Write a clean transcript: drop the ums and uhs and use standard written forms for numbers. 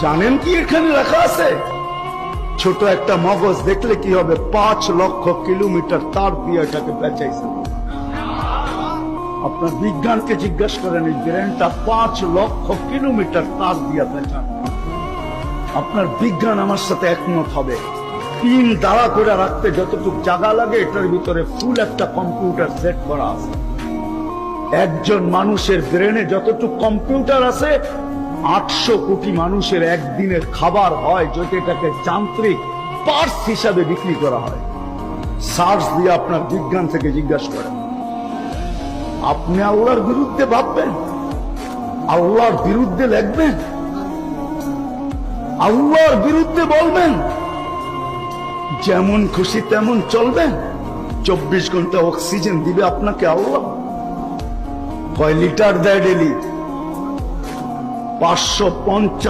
জানেন কি এখানে রাখা আছে? ছোট একটা মগজ দেখলে কি হবে? 5 লক্ষ কিলোমিটার তার দিয়ে এটাকে পেঁচাইছে। আপনার বিজ্ঞানকে জিজ্ঞাসা করেন, এই ব্রেনটা 5 লক্ষ কিলোমিটার তার দিয়ে পেঁচান। আপনার বিজ্ঞান আমার সাথে একমত হবে। পিন দাঁড়া করে রাখতে যতটুকু জায়গা লাগে এটার ভিতরে ফুল একটা কম্পিউটার সেট করা আছে। একজন মানুষের ব্রেনে যতটুকু কম্পিউটার আছে 800 কোটি মানুষের একদিনের খাবার হয়, যদি এটাকে যান্ত্রিক পার্টস হিসাবে বিক্রি করা হয়। সার্চ দিয়ে আপনার বিজ্ঞান থেকে জিজ্ঞাসা করেন। আপনি আল্লাহর বিরুদ্ধে ভাববেন, আল্লাহর বিরুদ্ধে লিখবেন, আল্লাহর বিরুদ্ধে বলবেন, যেমন খুশি তেমন চলবেন। 24 ঘন্টা অক্সিজেন দিবে আপনাকে আল্লাহ। কয় লিটার দেয় ডেলি? 550।